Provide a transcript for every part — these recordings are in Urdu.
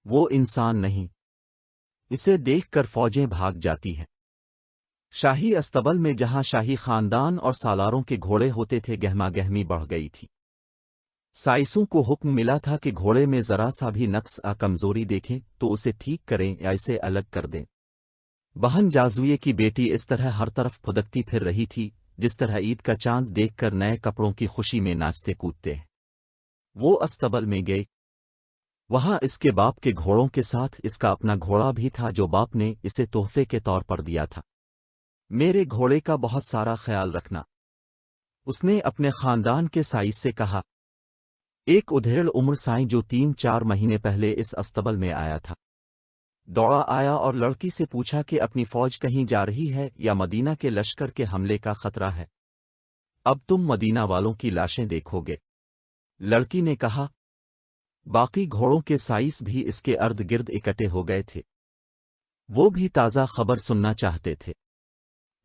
وہ انسان نہیں۔ اسے دیکھ کر فوجیں بھاگ جاتی ہیں۔ شاہی استبل میں جہاں شاہی خاندان اور سالاروں کے گھوڑے ہوتے تھے گہما گہمی بڑھ گئی تھی۔ سائسوں کو حکم ملا تھا کہ گھوڑے میں ذرا سا بھی نقص کمزوری دیکھیں تو اسے ٹھیک کریں یا اسے الگ کر دیں۔ بہن جازویے کی بیٹی اس طرح ہر طرف پھدکتی پھر رہی تھی جس طرح عید کا چاند دیکھ کر نئے کپڑوں کی خوشی میں ناچتے کودتے ہیں۔ وہ استبل میں گئی۔ وہاں اس کے باپ کے گھوڑوں کے ساتھ اس کا اپنا گھوڑا بھی تھا جو باپ نے اسے تحفے کے طور پر دیا تھا۔ میرے گھوڑے کا بہت سارا خیال رکھنا، اس نے اپنے خاندان کے سائز سے کہا۔ ایک ادھیڑ عمر سائیں جو 3-4 مہینے پہلے اس استبل میں آیا تھا دوڑا آیا اور لڑکی سے پوچھا کہ اپنی فوج کہیں جا رہی ہے یا مدینہ کے لشکر کے حملے کا خطرہ ہے؟ اب تم مدینہ والوں کی لاشیں دیکھو گے، لڑکی نے کہا۔ باقی گھوڑوں کے سائز بھی اس کے ارد گرد اکٹھے ہو گئے تھے، وہ بھی تازہ خبر سننا چاہتے تھے۔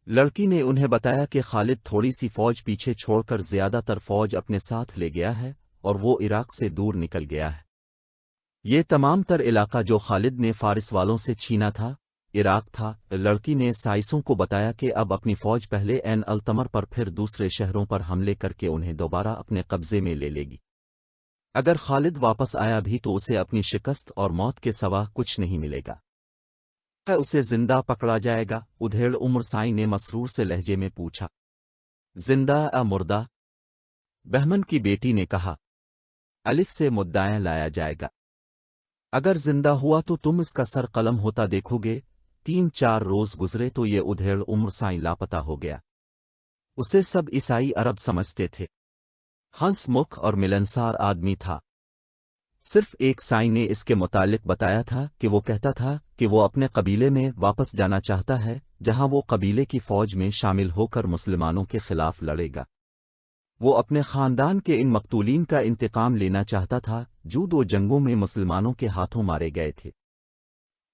لڑکی نے انہیں بتایا کہ خالد تھوڑی سی فوج پیچھے چھوڑ کر زیادہ تر فوج اپنے ساتھ لے گیا ہے اور وہ عراق سے دور نکل گیا ہے۔ یہ تمام تر علاقہ جو خالد نے فارس والوں سے چھینا تھا عراق تھا۔ لڑکی نے سائسوں کو بتایا کہ اب اپنی فوج پہلے عین التمر پر پھر دوسرے شہروں پر حملے کر کے انہیں دوبارہ اپنے قبضے میں لے گی۔ اگر خالد واپس آیا بھی تو اسے اپنی شکست اور موت کے سوا کچھ نہیں ملے گا۔ اسے زندہ پکڑا جائے گا؟ ادھیڑ عمر سائیں نے مسرور سے لہجے میں پوچھا۔ زندہ مردہ؟ بہمن کی بیٹی نے کہا۔ الف سے مدعا لایا جائے گا۔ اگر زندہ ہوا تو تم اس کا سر قلم ہوتا دیکھو گے۔ 3-4 روز گزرے تو یہ ادھیڑ عمر سائیں لاپتہ ہو گیا۔ اسے سب عیسائی عرب سمجھتے تھے، ہنس مکھ اور ملنسار آدمی تھا۔ صرف ایک سائیں نے اس کے متعلق بتایا تھا کہ وہ کہتا تھا کہ وہ اپنے قبیلے میں واپس جانا چاہتا ہے جہاں وہ قبیلے کی فوج میں شامل ہو کر مسلمانوں کے خلاف لڑے گا۔ وہ اپنے خاندان کے ان مقتولین کا انتقام لینا چاہتا تھا جو 2 جنگوں میں مسلمانوں کے ہاتھوں مارے گئے تھے۔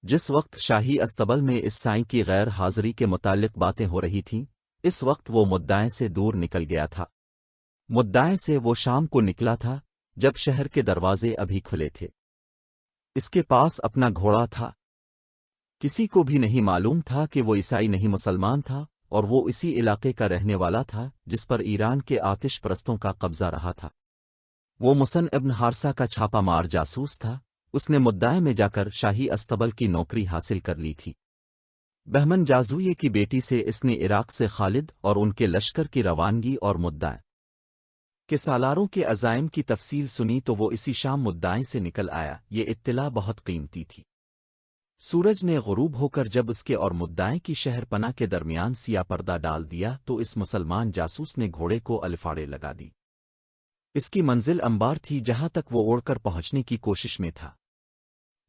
جس وقت شاہی استبل میں اس سائیں کی غیر حاضری کے متعلق باتیں ہو رہی تھیں اس وقت وہ مدعے سے دور نکل گیا تھا۔ مدعے سے وہ شام کو نکلا تھا جب شہر کے دروازے ابھی کھلے تھے۔ اس کے پاس اپنا گھوڑا تھا۔ کسی کو بھی نہیں معلوم تھا کہ وہ عیسائی نہیں مسلمان تھا اور وہ اسی علاقے کا رہنے والا تھا جس پر ایران کے آتش پرستوں کا قبضہ رہا تھا۔ وہ مسن ابن حارثہ کا چھاپا مار جاسوس تھا۔ اس نے مدعے میں جا کر شاہی استبل کی نوکری حاصل کر لی تھی۔ بہمن جازویے کی بیٹی سے اس نے عراق سے خالد اور ان کے لشکر کی روانگی اور مدعے کے سالاروں کے عزائم کی تفصیل سنی تو وہ اسی شام مدعے سے نکل آیا۔ یہ اطلاع بہت قیمتی تھی۔ سورج نے غروب ہو کر جب اس کے اور مدعے کی شہر پناہ کے درمیان سیاہ پردہ ڈال دیا تو اس مسلمان جاسوس نے گھوڑے کو الفاڑے لگا دی۔ اس کی منزل انبار تھی جہاں تک وہ اڑ کر پہنچنے کی کوشش میں تھا۔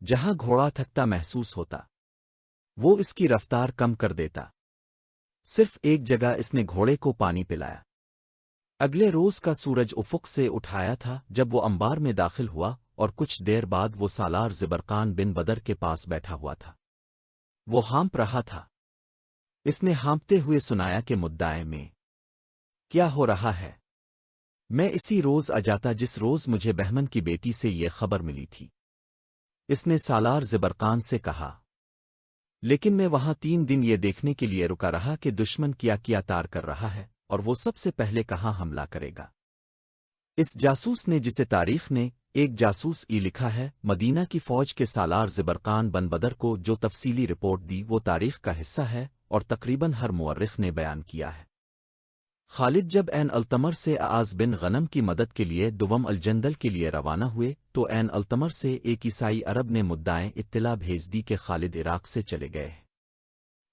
جہاں گھوڑا تھکتا محسوس ہوتا وہ اس کی رفتار کم کر دیتا۔ صرف ایک جگہ اس نے گھوڑے کو پانی پلایا۔ اگلے روز کا سورج افق سے اٹھایا تھا جب وہ انبار میں داخل ہوا اور کچھ دیر بعد وہ سالار زبرقان بن بدر کے پاس بیٹھا ہوا تھا۔ وہ ہانپ رہا تھا۔ اس نے ہانپتے ہوئے سنایا کہ مدعے میں کیا ہو رہا ہے؟ میں اسی روز آ جاتا جس روز مجھے بہمن کی بیٹی سے یہ خبر ملی تھی، اس نے سالار زبرقان سے کہا۔ لیکن میں وہاں 3 دن یہ دیکھنے کے لیے رکا رہا کہ دشمن کیا کیا تار کر رہا ہے اور وہ سب سے پہلے کہاں حملہ کرے گا۔ اس جاسوس نے جسے تاریخ نے ایک جاسوس لکھا ہے مدینہ کی فوج کے سالار زبرقان بن بدر کو جو تفصیلی رپورٹ دی وہ تاریخ کا حصہ ہے اور تقریباً ہر مورخ نے بیان کیا ہے۔ خالد جب عین التمر سے اعاز بن غنم کی مدد کے لیے دوم الجندل کے لیے روانہ ہوئے تو عین التمر سے ایک عیسائی عرب نے مدعے اطلاع بھیج دی کہ خالد عراق سے چلے گئے ہیں۔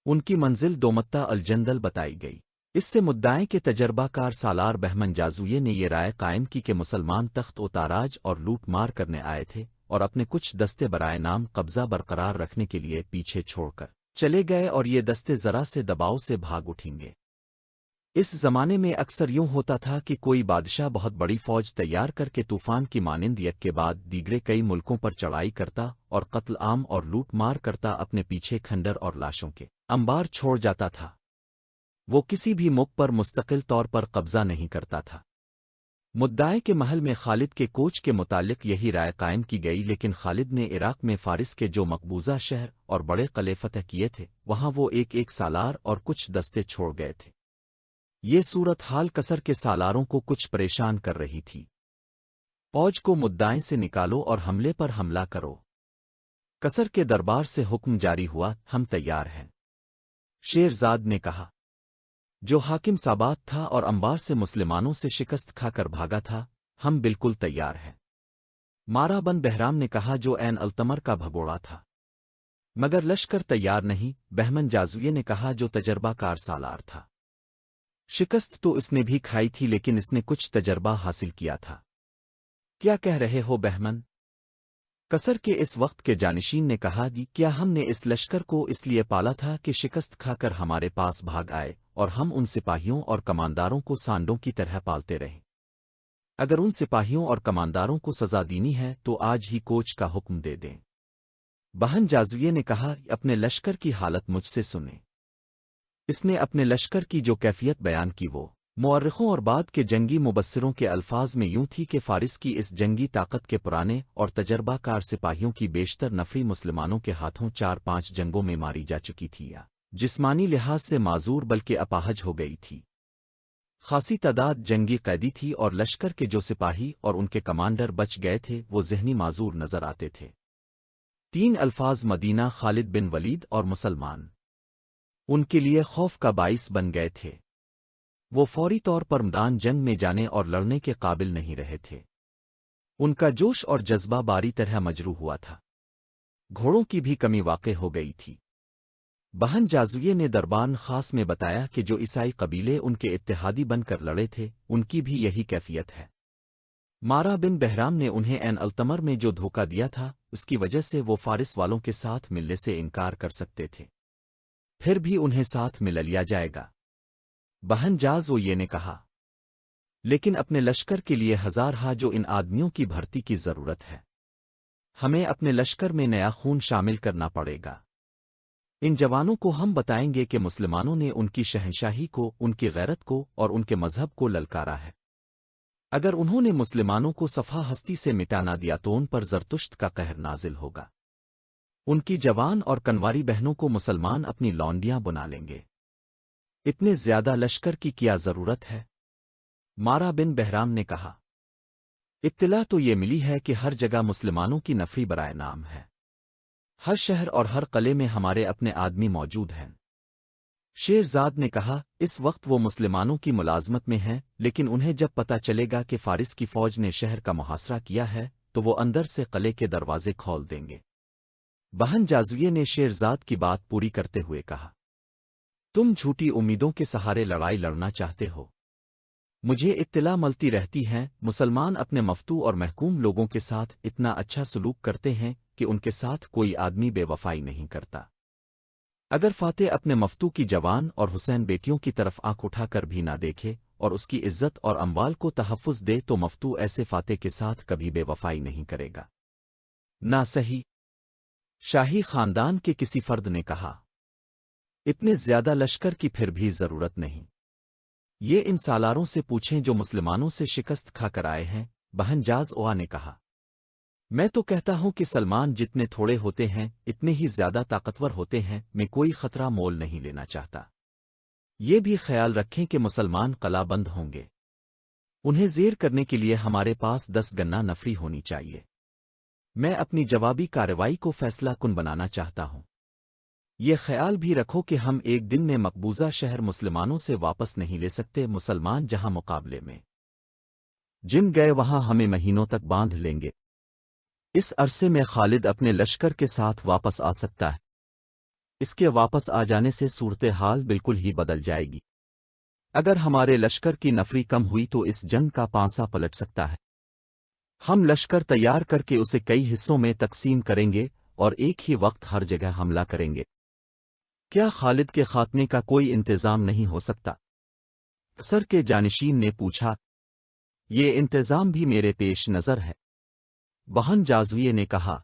ان کی منزل دومتہ الجندل بتائی گئی۔ اس سے مدعے کے تجربہ کار سالار بہمن جازویے نے یہ رائے قائم کی کہ مسلمان تخت و تاراج اور لوٹ مار کرنے آئے تھے اور اپنے کچھ دستے برائے نام قبضہ برقرار رکھنے کے لیے پیچھے چھوڑ کر چلے گئے اور یہ دستے ذرا سے دباؤ سے بھاگ اٹھیں گے۔ اس زمانے میں اکثر یوں ہوتا تھا کہ کوئی بادشاہ بہت بڑی فوج تیار کر کے طوفان کی مانند یک کے بعد دیگرے کئی ملکوں پر چڑھائی کرتا اور قتل عام اور لوٹ مار کرتا اپنے پیچھے کھنڈر اور لاشوں کے انبار چھوڑ جاتا تھا۔ وہ کسی بھی ملک پر مستقل طور پر قبضہ نہیں کرتا تھا۔ مدعے کے محل میں خالد کے کوچ کے متعلق یہی رائے قائم کی گئی، لیکن خالد نے عراق میں فارس کے جو مقبوضہ شہر اور بڑے قلعے فتح کیے تھے وہاں وہ ایک ایک سالار اور کچھ دستے چھوڑ گئے تھے۔ یہ صورتحال قصر کے سالاروں کو کچھ پریشان کر رہی تھی۔ فوج کو مدعے سے نکالو اور حملے پر حملہ کرو۔ قصر کے دربار سے حکم جاری ہوا، ہم تیار ہیں۔ شیرزاد نے کہا، جو حاکم سابات تھا اور انبار سے مسلمانوں سے شکست کھا کر بھاگا تھا، ہم بالکل تیار ہیں۔ مارا بن بہرام نے کہا، جو عین التمر کا بھگوڑا تھا مگر لشکر تیار نہیں۔ بہمن جازویے نے کہا، جو تجربہ کار سالار تھا، شکست تو اس نے بھی کھائی تھی لیکن اس نے کچھ تجربہ حاصل کیا تھا۔ کیا کہہ رہے ہو بہمن؟ قصر کے اس وقت کے جانشین نے کہا، جی کیا ہم نے اس لشکر کو اس لیے پالا تھا کہ شکست کھا کر ہمارے پاس بھاگ آئے اور ہم ان سپاہیوں اور کمانداروں کو سانڈوں کی طرح پالتے رہیں؟ اگر ان سپاہیوں اور کمانداروں کو سزا دینی ہے تو آج ہی کوچ کا حکم دے دیں۔ بہن جازویے نے کہا، اپنے لشکر کی حالت مجھ سے سنیں۔ اس نے اپنے لشکر کی جو کیفیت بیان کی وہ مورخوں اور بعد کے جنگی مبصروں کے الفاظ میں یوں تھی کہ فارس کی اس جنگی طاقت کے پرانے اور تجربہ کار سپاہیوں کی بیشتر نفری مسلمانوں کے ہاتھوں 4-5 جنگوں میں ماری جا چکی تھی، یا جسمانی لحاظ سے معذور بلکہ اپاہج ہو گئی تھی۔ خاصی تعداد جنگی قیدی تھی اور لشکر کے جو سپاہی اور ان کے کمانڈر بچ گئے تھے وہ ذہنی معذور نظر آتے تھے۔ 3 الفاظ مدینہ، خالد بن ولید اور مسلمان ان کے لیے خوف کا باعث بن گئے تھے۔ وہ فوری طور پر میدان جنگ میں جانے اور لڑنے کے قابل نہیں رہے تھے۔ ان کا جوش اور جذبہ باری طرح مجروح ہوا تھا۔ گھوڑوں کی بھی کمی واقع ہو گئی تھی۔ بہن جازویے نے دربان خاص میں بتایا کہ جو عیسائی قبیلے ان کے اتحادی بن کر لڑے تھے ان کی بھی یہی کیفیت ہے۔ مارا بن بہرام نے انہیں عین التمر میں جو دھوکہ دیا تھا اس کی وجہ سے وہ فارس والوں کے ساتھ ملنے سے انکار کر سکتے تھے، پھر بھی انہیں ساتھ مل لیا جائے گا۔ بہن جازویے نے کہا، لیکن اپنے لشکر کے لیے 1000 ہا جو ان آدمیوں کی بھرتی کی ضرورت ہے۔ ہمیں اپنے لشکر میں نیا خون شامل کرنا پڑے گا۔ ان جوانوں کو ہم بتائیں گے کہ مسلمانوں نے ان کی شہنشاہی کو، ان کی غیرت کو اور ان کے مذہب کو للکارا ہے۔ اگر انہوں نے مسلمانوں کو صفحہ ہستی سے مٹانا دیا تو ان پر زرتشت کا قہر نازل ہوگا۔ ان کی جوان اور کنواری بہنوں کو مسلمان اپنی لونڈیاں بنا لیں گے۔ اتنے زیادہ لشکر کی کیا ضرورت ہے؟ مارا بن بہرام نے کہا، اطلاع تو یہ ملی ہے کہ ہر جگہ مسلمانوں کی نفری برائے نام ہے۔ ہر شہر اور ہر قلعے میں ہمارے اپنے آدمی موجود ہیں۔ شیرزاد نے کہا، اس وقت وہ مسلمانوں کی ملازمت میں ہیں، لیکن انہیں جب پتہ چلے گا کہ فارس کی فوج نے شہر کا محاصرہ کیا ہے تو وہ اندر سے قلعے کے دروازے کھول دیں گے۔ بہن جازویے نے شیرزاد کی بات پوری کرتے ہوئے کہا، تم جھوٹی امیدوں کے سہارے لڑائی لڑنا چاہتے ہو۔ مجھے اطلاع ملتی رہتی ہے مسلمان اپنے مفتو اور محکوم لوگوں کے ساتھ اتنا اچھا سلوک کرتے ہیں کہ ان کے ساتھ کوئی آدمی بے وفائی نہیں کرتا۔ اگر فاتح اپنے مفتو کی جوان اور حسین بیٹیوں کی طرف آنکھ اٹھا کر بھی نہ دیکھے اور اس کی عزت اور اموال کو تحفظ دے تو مفتو ایسے فاتح کے ساتھ کبھی بے وفائی نہیں کرے گا۔ نہ صحیح شاہی خاندان کے کسی فرد نے کہا، اتنے زیادہ لشکر کی پھر بھی ضرورت نہیں۔ یہ ان سالاروں سے پوچھیں جو مسلمانوں سے شکست کھا کر آئے ہیں۔ بہن جازویہ نے کہا، میں تو کہتا ہوں کہ سلمان جتنے تھوڑے ہوتے ہیں اتنے ہی زیادہ طاقتور ہوتے ہیں۔ میں کوئی خطرہ مول نہیں لینا چاہتا۔ یہ بھی خیال رکھیں کہ مسلمان قلعہ بند ہوں گے۔ انہیں زیر کرنے کے لیے ہمارے پاس 10 گنا نفری ہونی چاہیے۔ میں اپنی جوابی کارروائی کو فیصلہ کن بنانا چاہتا ہوں۔ یہ خیال بھی رکھو کہ ہم ایک دن میں مقبوضہ شہر مسلمانوں سے واپس نہیں لے سکتے۔ مسلمان جہاں مقابلے میں جم گئے وہاں ہمیں مہینوں تک باندھ لیں گے۔ اس عرصے میں خالد اپنے لشکر کے ساتھ واپس آ سکتا ہے۔ اس کے واپس آ جانے سے صورتحال بالکل ہی بدل جائے گی۔ اگر ہمارے لشکر کی نفری کم ہوئی تو اس جنگ کا پانسا پلٹ سکتا ہے۔ ہم لشکر تیار کر کے اسے کئی حصوں میں تقسیم کریں گے اور ایک ہی وقت ہر جگہ حملہ کریں گے۔ کیا خالد کے خاتمے کا کوئی انتظام نہیں ہو سکتا؟ قصر کے جانشین نے پوچھا۔ یہ انتظام بھی میرے پیش نظر ہے، بہن جازویے نے کہا۔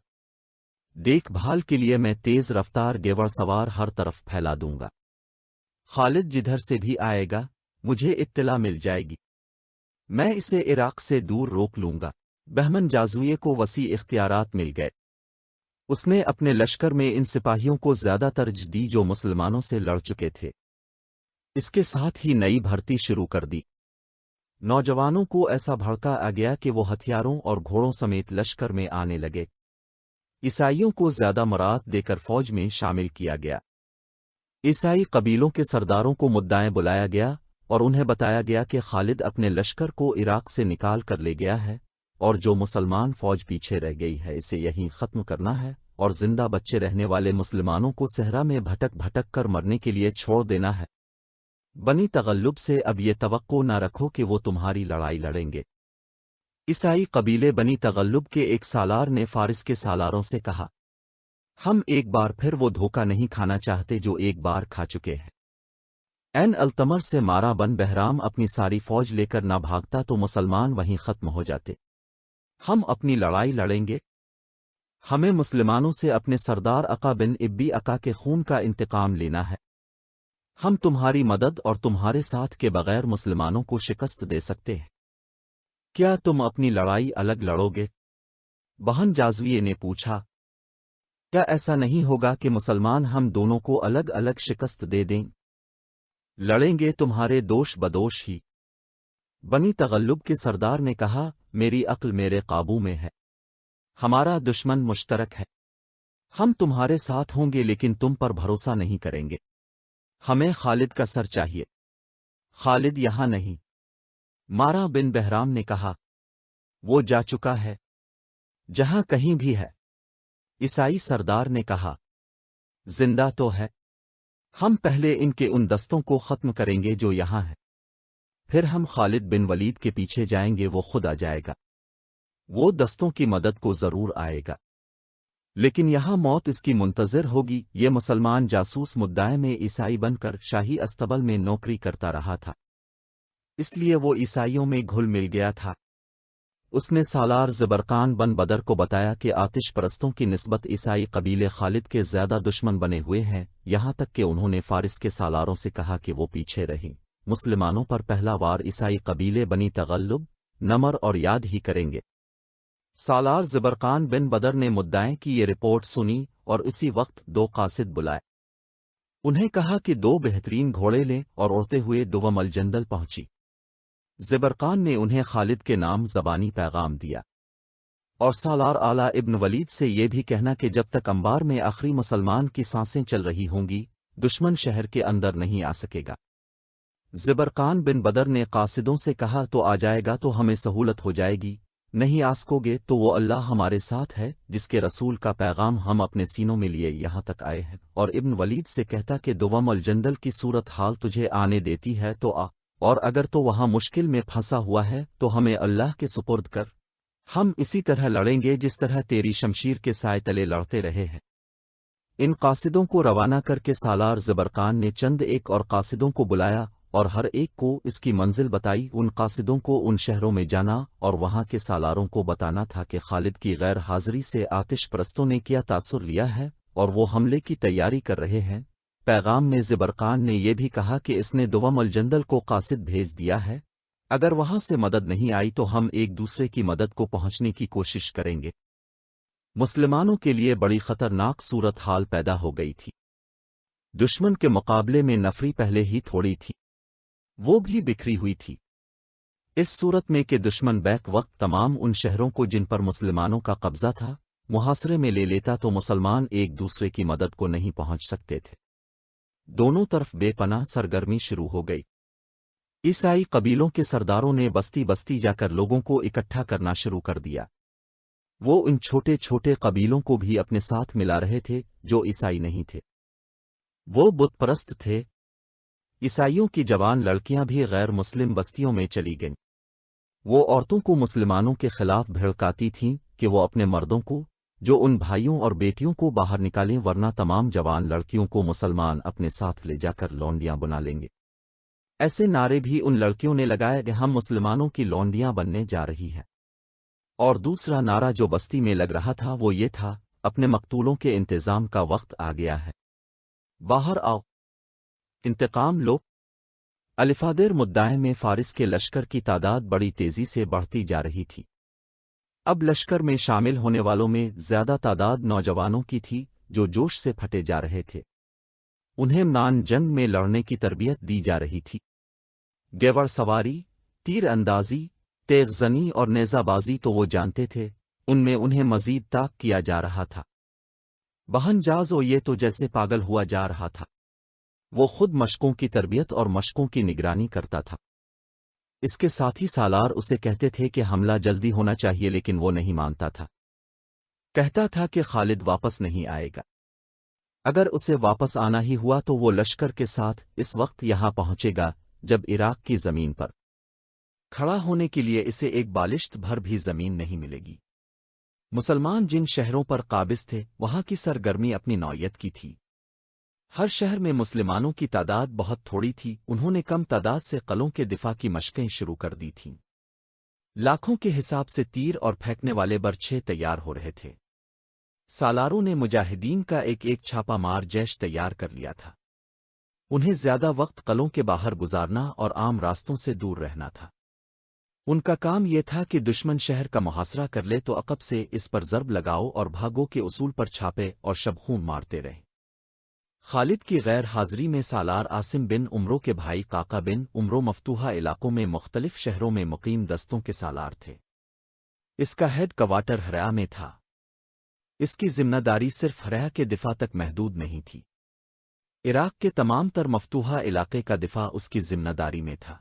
دیکھ بھال کے لیے میں تیز رفتار گیوڑ سوار ہر طرف پھیلا دوں گا۔ خالد جدھر سے بھی آئے گا مجھے اطلاع مل جائے گی۔ میں اسے عراق سے دور روک لوں گا۔ بہمن جازویے کو وسیع اختیارات مل گئے۔ اس نے اپنے لشکر میں ان سپاہیوں کو زیادہ ترجیح دی جو مسلمانوں سے لڑ چکے تھے۔ اس کے ساتھ ہی نئی بھرتی شروع کر دی۔ نوجوانوں کو ایسا بھڑکا آ گیا کہ وہ ہتھیاروں اور گھوڑوں سمیت لشکر میں آنے لگے۔ عیسائیوں کو زیادہ مراد دے کر فوج میں شامل کیا گیا۔ عیسائی قبیلوں کے سرداروں کو مدعائیں بلایا گیا اور انہیں بتایا گیا کہ خالد اپنے لشکر کو عراق سے نکال کر لے گیا ہے اور جو مسلمان فوج پیچھے رہ گئی ہے اسے یہیں ختم کرنا ہے اور زندہ بچے رہنے والے مسلمانوں کو صحرا میں بھٹک بھٹک کر مرنے کے لیے چھوڑ دینا ہے۔ بنی تغلب سے اب یہ توقع نہ رکھو کہ وہ تمہاری لڑائی لڑیں گے۔ عیسائی قبیلے بنی تغلب کے ایک سالار نے فارس کے سالاروں سے کہا، ہم ایک بار پھر وہ دھوکہ نہیں کھانا چاہتے جو ایک بار کھا چکے ہیں۔ این التمر سے مارا بن بہرام اپنی ساری فوج لے کر نہ بھاگتا تو مسلمان وہیں ختم ہو جاتے۔ ہم اپنی لڑائی لڑیں گے۔ ہمیں مسلمانوں سے اپنے سردار عقا بن ابی عقا کے خون کا انتقام لینا ہے۔ ہم تمہاری مدد اور تمہارے ساتھ کے بغیر مسلمانوں کو شکست دے سکتے ہیں۔ کیا تم اپنی لڑائی الگ لڑو گے؟ بہن جازویے نے پوچھا، کیا ایسا نہیں ہوگا کہ مسلمان ہم دونوں کو الگ الگ شکست دے دیں؟ لڑیں گے تمہارے دوش بدوش ہی۔ بنی تغلب کے سردار نے کہا، میری عقل میرے قابو میں ہے۔ ہمارا دشمن مشترک ہے۔ ہم تمہارے ساتھ ہوں گے لیکن تم پر بھروسہ نہیں کریں گے۔ ہمیں خالد کا سر چاہیے۔ خالد یہاں نہیں۔ مارا بن بہرام نے کہا، وہ جا چکا ہے۔ جہاں کہیں بھی ہے۔ عیسائی سردار نے کہا، زندہ تو ہے۔ ہم پہلے ان کے ان دستوں کو ختم کریں گے جو یہاں ہیں، پھر ہم خالد بن ولید کے پیچھے جائیں گے، وہ خود آ جائے گا۔ وہ دستوں کی مدد کو ضرور آئے گا، لیکن یہاں موت اس کی منتظر ہوگی۔ یہ مسلمان جاسوس مدعے میں عیسائی بن کر شاہی استبل میں نوکری کرتا رہا تھا، اس لیے وہ عیسائیوں میں گھل مل گیا تھا۔ اس نے سالار زبرقان بن بدر کو بتایا کہ آتش پرستوں کی نسبت عیسائی قبیلے خالد کے زیادہ دشمن بنے ہوئے ہیں، یہاں تک کہ انہوں نے فارس کے سالاروں سے کہا کہ وہ پیچھے رہیں۔ مسلمانوں پر پہلا وار عیسائی قبیلے بنی تغلب، نمر اور یاد ہی کریں گے۔ سالار زبرقان بن بدر نے مدعائیں کی یہ رپورٹ سنی اور اسی وقت 2 قاصد بلائے۔ انہیں کہا کہ 2 بہترین گھوڑے لیں اور اڑتے ہوئے دوم الجندل پہنچی۔ زبرقان نے انہیں خالد کے نام زبانی پیغام دیا اور سالار اعلیٰ ابن ولید سے یہ بھی کہنا کہ جب تک انبار میں آخری مسلمان کی سانسیں چل رہی ہوں گی دشمن شہر کے اندر نہیں آ سکے گا۔ زبرقان بن بدر نے قاصدوں سے کہا، تو آ جائے گا تو ہمیں سہولت ہو جائے گی، نہیں آ سکو گے تو وہ اللہ ہمارے ساتھ ہے جس کے رسول کا پیغام ہم اپنے سینوں میں لیے یہاں تک آئے ہیں۔ اور ابن ولید سے کہتا کہ دوم الجندل کی صورت حال تجھے آنے دیتی ہے تو آ، اور اگر تو وہاں مشکل میں پھنسا ہوا ہے تو ہمیں اللہ کے سپرد کر، ہم اسی طرح لڑیں گے جس طرح تیری شمشیر کے سائے تلے لڑتے رہے ہیں۔ ان قاصدوں کو روانہ کر کے سالار زبرقان نے چند ایک اور قاصدوں کو بلایا اور ہر ایک کو اس کی منزل بتائی۔ ان قاصدوں کو ان شہروں میں جانا اور وہاں کے سالاروں کو بتانا تھا کہ خالد کی غیر حاضری سے آتش پرستوں نے کیا تاثر لیا ہے اور وہ حملے کی تیاری کر رہے ہیں۔ پیغام میں زبرقان نے یہ بھی کہا کہ اس نے دوم الجندل کو قاصد بھیج دیا ہے، اگر وہاں سے مدد نہیں آئی تو ہم ایک دوسرے کی مدد کو پہنچنے کی کوشش کریں گے۔ مسلمانوں کے لیے بڑی خطرناک صورت حال پیدا ہو گئی تھی۔ دشمن کے مقابلے میں نفری پہلے ہی تھوڑی تھی، وہ بھی بکھری ہوئی تھی۔ اس صورت میں کہ دشمن بیک وقت تمام ان شہروں کو جن پر مسلمانوں کا قبضہ تھا محاصرے میں لے لیتا تو مسلمان ایک دوسرے کی مدد کو نہیں پہنچ سکتے تھے۔ دونوں طرف بے پناہ سرگرمی شروع ہو گئی۔ عیسائی قبیلوں کے سرداروں نے بستی بستی جا کر لوگوں کو اکٹھا کرنا شروع کر دیا۔ وہ ان چھوٹے چھوٹے قبیلوں کو بھی اپنے ساتھ ملا رہے تھے جو عیسائی نہیں تھے، وہ بت پرست تھے۔ عیسائیوں کی جوان لڑکیاں بھی غیر مسلم بستیوں میں چلی گئیں۔ وہ عورتوں کو مسلمانوں کے خلاف بھڑکاتی تھیں کہ وہ اپنے مردوں کو، جو ان بھائیوں اور بیٹیوں کو باہر نکالیں ورنہ تمام جوان لڑکیوں کو مسلمان اپنے ساتھ لے جا کر لونڈیاں بنا لیں گے۔ ایسے نعرے بھی ان لڑکیوں نے لگائے کہ ہم مسلمانوں کی لونڈیاں بننے جا رہی ہیں۔ اور دوسرا نعرہ جو بستی میں لگ رہا تھا وہ یہ تھا، اپنے مقتولوں کے انتظام کا وقت آ گیا ہے، باہر آؤ، انتقام لو۔ الفادر مدعے میں فارس کے لشکر کی تعداد بڑی تیزی سے بڑھتی جا رہی تھی۔ اب لشکر میں شامل ہونے والوں میں زیادہ تعداد نوجوانوں کی تھی جو جوش سے پھٹے جا رہے تھے۔ انہیں نان جنگ میں لڑنے کی تربیت دی جا رہی تھی۔ گیوڑ سواری، تیر اندازی، تیغ زنی اور نیزہ بازی تو وہ جانتے تھے، ان میں انہیں مزید طاق کیا جا رہا تھا۔ بہن جاز و یہ تو جیسے پاگل ہوا جا رہا تھا۔ وہ خود مشقوں کی تربیت اور مشقوں کی نگرانی کرتا تھا۔ اس کے ساتھی سالار اسے کہتے تھے کہ حملہ جلدی ہونا چاہیے، لیکن وہ نہیں مانتا تھا۔ کہتا تھا کہ خالد واپس نہیں آئے گا۔ اگر اسے واپس آنا ہی ہوا تو وہ لشکر کے ساتھ اس وقت یہاں پہنچے گا جب عراق کی زمین پر کھڑا ہونے کے لیے اسے ایک بالشت بھر بھی زمین نہیں ملے گی۔ مسلمان جن شہروں پر قابض تھے وہاں کی سرگرمی اپنی نوعیت کی تھی۔ ہر شہر میں مسلمانوں کی تعداد بہت تھوڑی تھی، انہوں نے کم تعداد سے قلعوں کے دفاع کی مشقیں شروع کر دی تھیں۔ لاکھوں کے حساب سے تیر اور پھینکنے والے برچھے تیار ہو رہے تھے۔ سالاروں نے مجاہدین کا ایک چھاپا مار جیش تیار کر لیا تھا۔ انہیں زیادہ وقت قلعوں کے باہر گزارنا اور عام راستوں سے دور رہنا تھا۔ ان کا کام یہ تھا کہ دشمن شہر کا محاصرہ کر لے تو عقب سے اس پر ضرب لگاؤ اور بھاگو کے اصول پر چھاپے اور شبخون مارتے رہے۔ خالد کی غیر حاضری میں سالار عاصم بن عمرو کے بھائی قاقا بن عمرو مفتوحہ علاقوں میں مختلف شہروں میں مقیم دستوں کے سالار تھے۔ اس کا ہیڈ کوارٹر ہرا میں تھا۔ اس کی ذمہ داری صرف ہرا کے دفاع تک محدود نہیں تھی۔ عراق کے تمام تر مفتوحہ علاقے کا دفاع اس کی ذمہ داری میں تھا۔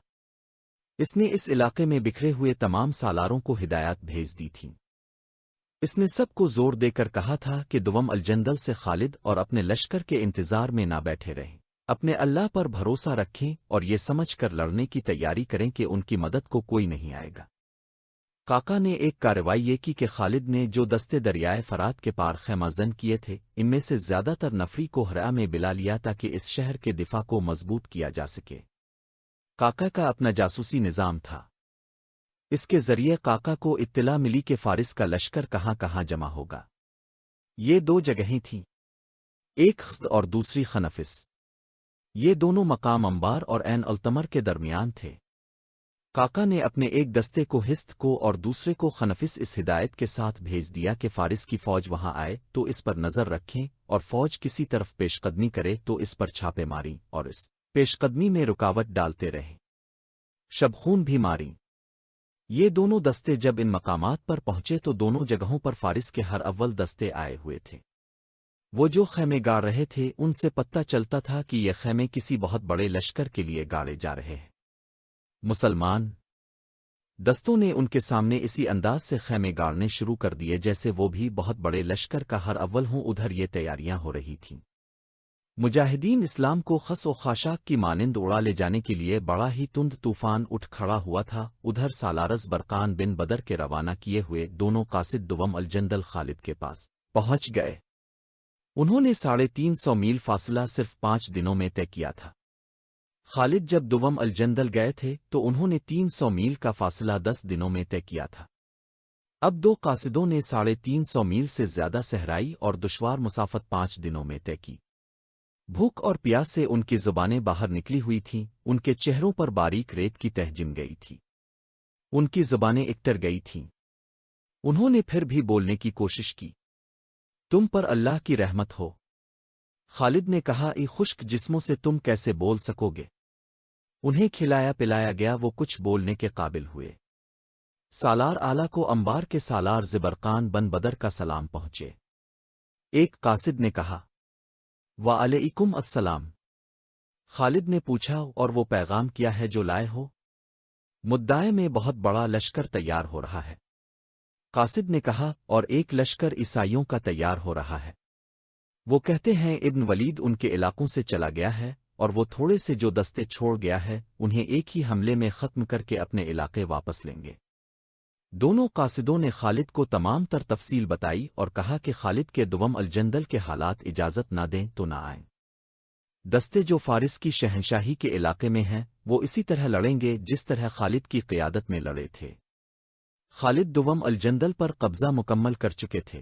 اس نے اس علاقے میں بکھرے ہوئے تمام سالاروں کو ہدایات بھیج دی تھیں۔ اس نے سب کو زور دے کر کہا تھا کہ دوم الجندل سے خالد اور اپنے لشکر کے انتظار میں نہ بیٹھے رہیں، اپنے اللہ پر بھروسہ رکھیں اور یہ سمجھ کر لڑنے کی تیاری کریں کہ ان کی مدد کو کوئی نہیں آئے گا۔ قاقا نے ایک کارروائی یہ کی کہ خالد نے جو دستے دریائے فرات کے پار خیمہ زن کیے تھے ان میں سے زیادہ تر نفری کو ہرا میں بلا لیا تاکہ اس شہر کے دفاع کو مضبوط کیا جا سکے۔ قاقا کا اپنا جاسوسی نظام تھا۔ اس کے ذریعے قاقا کو اطلاع ملی کہ فارس کا لشکر کہاں کہاں جمع ہوگا۔ یہ دو جگہیں تھیں، ایک خزد اور دوسری خنفس۔ یہ دونوں مقام انبار اور عین التمر کے درمیان تھے۔ قاقا نے اپنے ایک دستے کو ہست کو اور دوسرے کو خنفس اس ہدایت کے ساتھ بھیج دیا کہ فارس کی فوج وہاں آئے تو اس پر نظر رکھیں، اور فوج کسی طرف پیش قدمی کرے تو اس پر چھاپے ماریں اور اس پیش قدمی میں رکاوٹ ڈالتے رہیں، شبخون بھی ماریں۔ یہ دونوں دستے جب ان مقامات پر پہنچے تو دونوں جگہوں پر فارس کے ہر اول دستے آئے ہوئے تھے۔ وہ جو خیمے گاڑ رہے تھے ان سے پتہ چلتا تھا کہ یہ خیمے کسی بہت بڑے لشکر کے لیے گاڑے جا رہے ہیں۔ مسلمان دستوں نے ان کے سامنے اسی انداز سے خیمے گاڑنے شروع کر دیے جیسے وہ بھی بہت بڑے لشکر کا ہر اول ہوں۔ ادھر یہ تیاریاں ہو رہی تھیں۔ مجاہدین اسلام کو خس و خاشاک کی مانند اڑا لے جانے کے لیے بڑا ہی تند طوفان اٹھ کھڑا ہوا تھا۔ ادھر سالارز برقان بن بدر کے روانہ کیے ہوئے دونوں قاصد دوم الجندل خالد کے پاس پہنچ گئے۔ انہوں نے 350 میل فاصلہ صرف 5 دنوں میں طے کیا تھا۔ خالد جب دوم الجندل گئے تھے تو انہوں نے 300 میل کا فاصلہ 10 دنوں میں طے کیا تھا۔ اب دو قاصدوں نے 350 میل سے زیادہ صحرائی اور دشوار مسافت 5 دنوں میں طے کی۔ بھوک اور پیاس سے ان کی زبانیں باہر نکلی ہوئی تھیں، ان کے چہروں پر باریک ریت کی تہ جم گئی تھی، ان کی زبانیں اکٹر گئی تھیں۔ انہوں نے پھر بھی بولنے کی کوشش کی۔ تم پر اللہ کی رحمت ہو، خالد نے کہا، ای خشک جسموں سے تم کیسے بول سکو گے؟ انہیں کھلایا پلایا گیا، وہ کچھ بولنے کے قابل ہوئے۔ سالار اعلیٰ کو انبار کے سالار زبرقان بن بدر کا سلام پہنچے۔ ایک قاصد نے کہا، وعلیکم السلام۔ خالد نے پوچھا، اور وہ پیغام کیا ہے جو لائے ہو؟ مدعے میں بہت بڑا لشکر تیار ہو رہا ہے۔ قاصد نے کہا، اور ایک لشکر عیسائیوں کا تیار ہو رہا ہے۔ وہ کہتے ہیں ابن ولید ان کے علاقوں سے چلا گیا ہے، اور وہ تھوڑے سے جو دستے چھوڑ گیا ہے انہیں ایک ہی حملے میں ختم کر کے اپنے علاقے واپس لیں گے۔ دونوں قاصدوں نے خالد کو تمام تر تفصیل بتائی اور کہا کہ خالد کے دوم الجندل کے حالات اجازت نہ دیں تو نہ آئیں۔ دستے جو فارس کی شہنشاہی کے علاقے میں ہیں وہ اسی طرح لڑیں گے جس طرح خالد کی قیادت میں لڑے تھے۔ خالد دوم الجندل پر قبضہ مکمل کر چکے تھے۔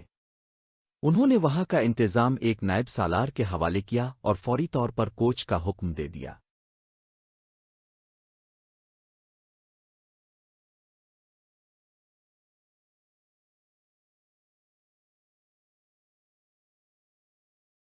انہوں نے وہاں کا انتظام ایک نائب سالار کے حوالے کیا اور فوری طور پر کوچ کا حکم دے دیا۔